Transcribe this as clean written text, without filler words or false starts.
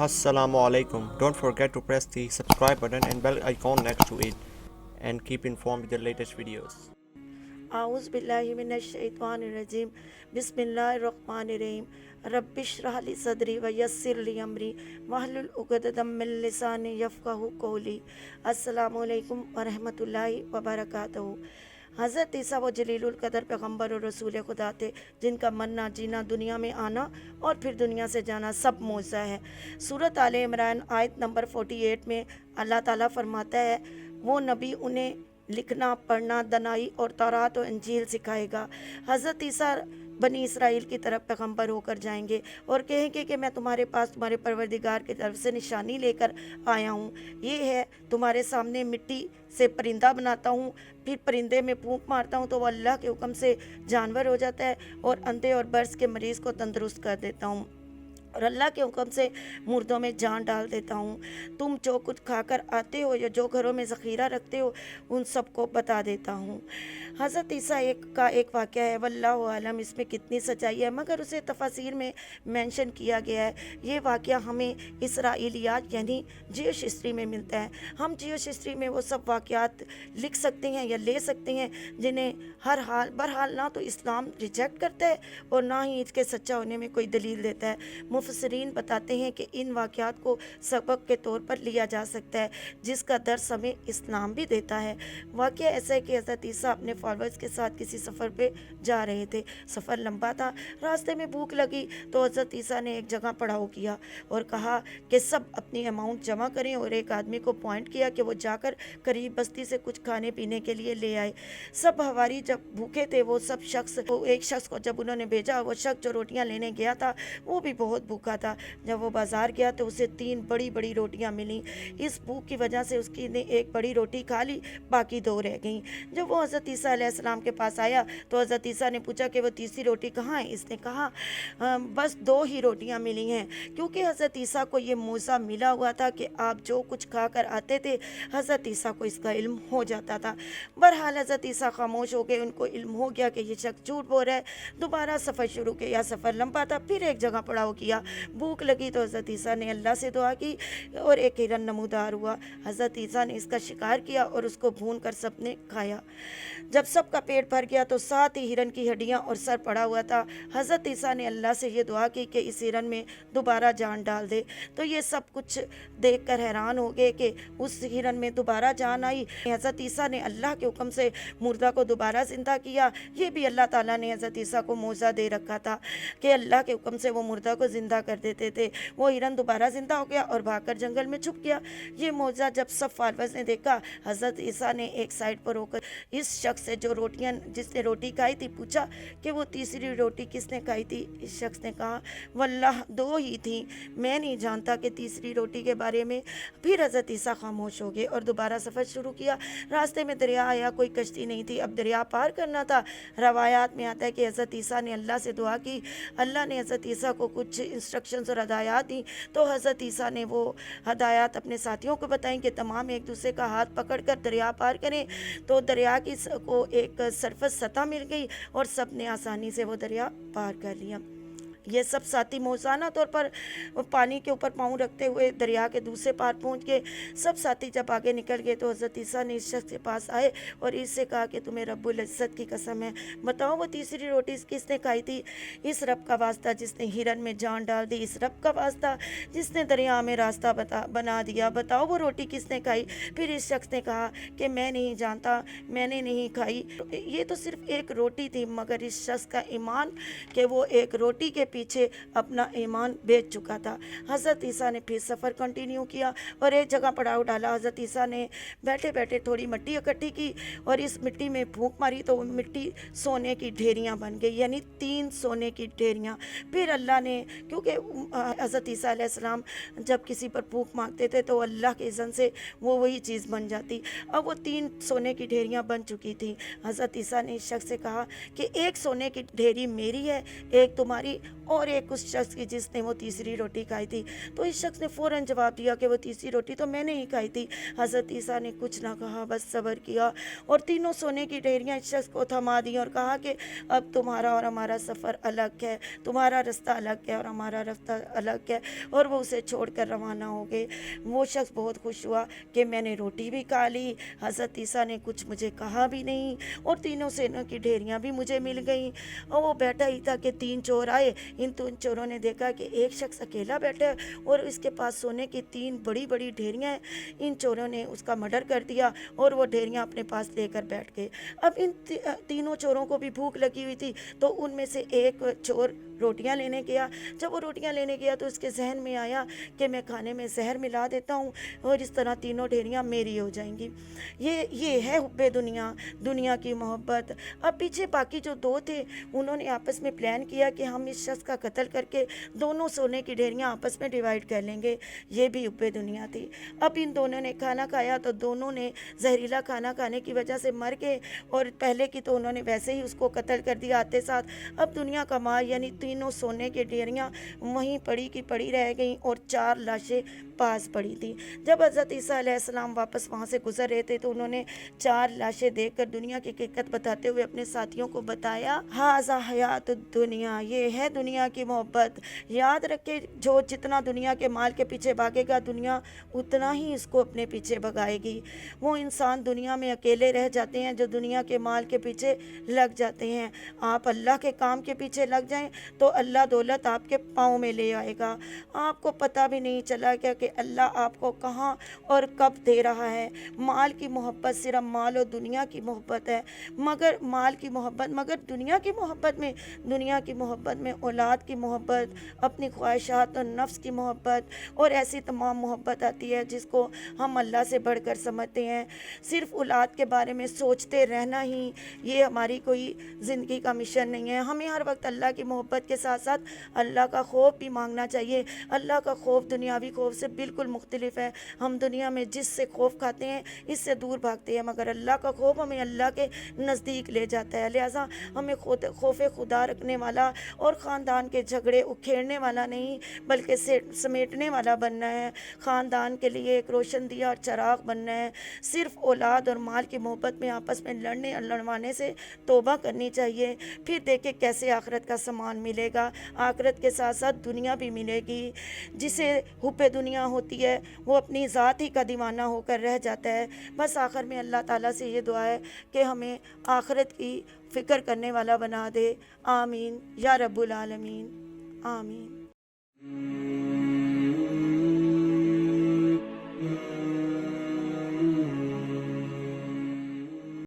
Assalamu alaikum. Don't forget to press the subscribe button and bell icon next to it and keep informed with the latest videos. आऊज़ बिल्लाहि मिनश शैतानिर रजीम बिस्मिल्लाहिर रहमानिर रहीम रब्बिश्रह ली सदरी व यस्सिर ली अमरी वहलुल उक़दतम मिन लिसानी यफ़क़हू क़ौली। अस्सलामु अलैकुम व रहमतुल्लाहि व बरकातहू। हज़रत ईसा वो जलीलुल कदर पैगम्बर और रसूल खुदा थे जिनका मरना जीना दुनिया में आना और फिर दुनिया से जाना सब मौज़ा है। सूरत आले इमरान आयत नंबर 48 में अल्लाह ताला फरमाता है वो नबी उन्हें लिखना पढ़ना दनाई और तौरात और इंजील सिखाएगा। हज़रत ईसा बनी इसराइल की तरफ पैगम्बर होकर जाएंगे और कहेंगे कि मैं तुम्हारे पास तुम्हारे परवरदिगार की तरफ से निशानी लेकर आया हूँ। ये है तुम्हारे सामने मिट्टी से परिंदा बनाता हूँ, फिर परिंदे में फूंक मारता हूँ तो वो अल्लाह के हुक्म से जानवर हो जाता है और अंधे और बर्स के मरीज़ को तंदुरुस्त कर देता हूँ और अल्लाह के हुक्म से मुर्दों में जान डाल देता हूँ। तुम जो कुछ खाकर आते हो या जो घरों में ज़ख़ीरा रखते हो उन सबको बता देता हूँ। हज़रत ईसा का एक वाक़या है, वल्लाहु आलम इसमें कितनी सच्चाई है, मगर उसे तफसीर में मेंशन किया गया है। ये वाक़या हमें इसराइलियात यानी ज्यूश हिस्ट्री में मिलता है। हम ज्यूश हिस्ट्री में वो सब वाक़यात लिख सकते हैं या ले सकते हैं जिन्हें बहरहाल ना तो इस्लाम रिजेक्ट करता है और ना ही इसके सच्चा होने में कोई दलील देता है। मुफस्सिरीन बताते हैं कि इन वाक़यात को सबक के तौर पर लिया जा सकता है जिसका दर्स हमें इस्लाम भी देता है। वाक़या ऐसा है कि हज़रत ईसा अपने फॉलोअर्स के साथ किसी सफ़र पे जा रहे थे। सफ़र लंबा था, रास्ते में भूख लगी तो हज़रत ईसा ने एक जगह पड़ाव किया और कहा कि सब अपनी अमाउंट जमा करें और एक आदमी को पॉइंट किया कि वो जाकर करीब बस्ती से कुछ खाने पीने के लिए ले आए। सब हवारी जब भूखे थे वो एक शख्स को जब उन्होंने भेजा, वो शख्स जो रोटियां लेने गया था वो भी बहुत भूखा था। जब वो बाज़ार गया तो उसे 3 बड़ी बड़ी रोटियां मिली। इस भूख की वजह से उसकी ने एक बड़ी रोटी खा ली, बाकी 2 रह गईं। जब वो हज़रत ईसा अलैहिस्सलाम के पास आया तो हज़रत ईसा ने पूछा कि वो तीसरी रोटी कहाँ है। इसने कहा बस 2 ही रोटियां मिली हैं, क्योंकि हज़रत ईसा को ये मौज़ा मिला हुआ था कि आप जो कुछ खा कर आते थे हज़रत ईसा को इसका इल्म हो जाता था। बहरहाल हज़रत ईसा खामोश हो गए, उनको इल्म हो गया कि ये शख्स झूठ बोल रहा है। दोबारा सफ़र शुरू किया, सफ़र लंबा था, फिर एक जगह पड़ाव किया। भूख लगी तो हज़रत ईसा ने अल्लाह से दुआ की और एक हिरन नमूदार हुआ। हज़रत ईसा ने इसका शिकार किया और उसको भून कर सबने खाया। जब सबका पेट भर गया तो साथ ही हिरन की हड्डियां और सर पड़ा हुआ था। हज़रत ईसा ने अल्लाह से ये दुआ की कि इस हिरन में दोबारा जान डाल दे। तो ये सब कुछ देखकर हैरान हो गए कि उस हिरन में दोबारा जान आई। हज़रत ईसा ने अल्लाह के हुक्म से मुर्दा को दोबारा ज़िंदा किया। ये भी अल्लाह ताला ने हज़रत ईसा को मौज़ा दे रखा था कि अल्लाह के हुक्म से वो मुर्दा को ज़िंदा कर देते थे। वो हिरन दोबारा ज़िंदा हो गया और भागकर जंगल में छुप गया। ये मौज़ा जब सब फॉलोअर्स ने देखा, हज़रत ईसा ने एक साइड पर होकर इस शख्स से जिसने रोटी खाई थी पूछा कि वो तीसरी रोटी किसने खाई थी। इस शख्स ने कहा वल्लाह 2 ही थी, मैं नहीं जानता कि तीसरी रोटी के बारे में। फिर हज़रत ईसा खामोश हो गए और दोबारा सफ़र शुरू किया। रास्ते में दरिया आया, कोई कश्ती नहीं थी, अब दरिया पार करना था। रवायात में आता है कि हज़रत ईसा ने अल्लाह से दुआ की, अल्लाह ने हज़रत ईसा को कुछ इंस्ट्रक्शंस और हदायत दी। तो हज़रत ईसा ने वो हदायत अपने साथियों को बताई कि तमाम एक दूसरे का हाथ पकड़कर दरिया पार करें। तो दरिया को एक सरफस सतह मिल गई और सब ने आसानी से वो दरिया पार कर लिया। ये सब साथी मौज़ाना तौर पर पानी के ऊपर पाँव रखते हुए दरिया के दूसरे पार पहुंच गए। सब साथी जब आगे निकल गए तो हज़रत ईसा ने इस शख्स के पास आए और इससे कहा कि तुम्हें रब्बुल इज़्ज़त की कसम है, बताओ वो तीसरी रोटी किसने खाई थी। इस रब का वास्ता जिसने हिरन में जान डाल दी, इस रब का वास्ता जिसने दरिया में रास्ता बना दिया, बताओ वो रोटी किसने खाई। फिर इस शख्स ने कहा कि मैं नहीं जानता, मैंने नहीं खाई। ये तो सिर्फ एक रोटी थी, मगर इस शख्स का ईमान कि वो एक रोटी के पीछे अपना ईमान बेच चुका था। हज़रत ईसा ने फिर सफ़र कंटिन्यू किया और एक जगह पड़ाव डाला। हज़रत ईसा ने बैठे बैठे थोड़ी मिट्टी इकट्ठी की और इस मिट्टी में फूंक मारी तो मिट्टी सोने की ढेरियां बन गई, यानी 3 सोने की ढेरियां। फिर अल्लाह ने, क्योंकि हज़रत ईसा अलैहिस्सलाम जब किसी पर फूंक मारते थे तो अल्लाह के इज़्ज़न से वो वही चीज़ बन जाती। अब वो 3 सोने की ढेरियां बन चुकी थी। हज़रत ईसा ने इस शख्स से कहा कि एक सोने की ढेरी मेरी है, एक तुम्हारी اور ایک اس شخص کی جس نے وہ تیسری روٹی کھائی تھی۔ تو اس شخص نے فوراً جواب دیا کہ وہ تیسری روٹی تو میں نے ہی کھائی تھی۔ حضرت عیسیٰ نے کچھ نہ کہا، بس صبر کیا اور تینوں سونے کی ڈھیریاں اس شخص کو تھما دیں اور کہا کہ اب تمہارا اور ہمارا سفر الگ ہے، تمہارا رستہ الگ ہے اور ہمارا رستہ الگ ہے، اور وہ اسے چھوڑ کر روانہ ہو گئے۔ وہ شخص بہت خوش ہوا کہ میں نے روٹی بھی کھا لی، حضرت عیسیٰ نے کچھ مجھے کہا بھی نہیں اور تینوں سونے کی ڈھیریاں بھی مجھے مل گئیں۔ اور وہ بیٹھا ہی تھا کہ 3 چور آئے۔ ان 3 چوروں نے دیکھا کہ ایک شخص اکیلا بیٹھا ہے اور اس کے پاس سونے کی 3 بڑی بڑی ڈھیریاں ہیں۔ ان چوروں نے اس کا مرڈر کر دیا اور وہ ڈھیریاں اپنے پاس لے کر بیٹھ گئے۔ اب ان تینوں چوروں کو بھی بھوک لگی ہوئی تھی، تو ان میں سے ایک چور روٹیاں لینے گیا۔ جب وہ روٹیاں لینے گیا تو اس کے ذہن میں آیا کہ میں کھانے میں زہر ملا دیتا ہوں اور اس طرح تینوں ڈھیریاں میری ہو جائیں گی۔ یہ ہے حب دنیا، دنیا کی محبت۔ اب پیچھے باقی جو 2 تھے انہوں نے آپس میں پلان کیا کہ ہم اس شخص کا قتل کر کے دونوں سونے کی ڈھیریاں آپس میں ڈیوائیڈ کر لیں گے۔ یہ بھی حب دنیا تھی۔ اب ان دونوں نے کھانا کھایا تو دونوں نے زہریلا کھانا کھانے کی وجہ سے مر گئے، اور پہلے کی تو انہوں نے ویسے ہی اس کو قتل کر دیا آتے ساتھ۔ اب دنیا کا مال یعنی تینوں سونے کی ڈھیریاں وہیں پڑی کی پڑی رہ گئیں اور 4 لاشیں پاس پڑی تھی۔ جب حضرت عیسیٰ علیہ السلام واپس وہاں سے گزر رہے تھے تو انہوں نے 4 لاشیں دیکھ کر دنیا کی حقیقت بتاتے ہوئے اپنے ساتھیوں کو بتایا، ھذا حیات الدنیا، یہ ہے دنیا کی محبت۔ یاد رکھے جو جتنا دنیا کے مال کے پیچھے بھاگے گا دنیا اتنا ہی اس کو اپنے پیچھے بھگائے گی۔ وہ انسان دنیا میں اکیلے رہ جاتے ہیں جو دنیا کے مال کے پیچھے لگ جاتے ہیں۔ آپ اللہ کے کام کے پیچھے لگ جائیں تو اللہ دولت آپ کے پاؤں میں لے آئے گا۔ آپ کو پتہ بھی نہیں چلا کہ اللہ آپ کو کہاں اور کب دے رہا ہے۔ مال کی محبت صرف مال و دنیا کی محبت ہے، مگر دنیا کی محبت میں اولاد کی محبت، اپنی خواہشات اور نفس کی محبت اور ایسی تمام محبت آتی ہے جس کو ہم اللہ سے بڑھ کر سمجھتے ہیں۔ صرف اولاد کے بارے میں سوچتے رہنا ہی یہ ہماری کوئی زندگی کا مشن نہیں ہے۔ ہمیں ہر وقت اللہ کی محبت کے ساتھ ساتھ اللہ کا خوف بھی مانگنا چاہیے۔ اللہ کا خوف دنیاوی خوف سے بالکل مختلف ہے۔ ہم دنیا میں جس سے خوف کھاتے ہیں اس سے دور بھاگتے ہیں، مگر اللہ کا خوف ہمیں اللہ کے نزدیک لے جاتا ہے۔ لہٰذا ہمیں خوف خدا رکھنے والا اور خاندان کے جھگڑے اکھیڑنے والا نہیں بلکہ سمیٹنے والا بننا ہے۔ خاندان کے لیے ایک روشن دیا اور چراغ بننا ہے۔ صرف اولاد اور مال کی محبت میں آپس میں لڑنے اور لڑوانے سے توبہ کرنی چاہیے، پھر دیکھیں کیسے آخرت کا سامان ملے گا۔ آخرت کے ساتھ ساتھ دنیا بھی ملے گی۔ جسے حب دنیا ہوتی ہے وہ اپنی ذات ہی کا دیوانہ ہو کر رہ جاتا ہے۔ بس آخر میں اللہ تعالیٰ سے یہ دعا ہے کہ ہمیں آخرت کی فکر کرنے والا بنا دے۔ آمین یا رب العالمین، آمین۔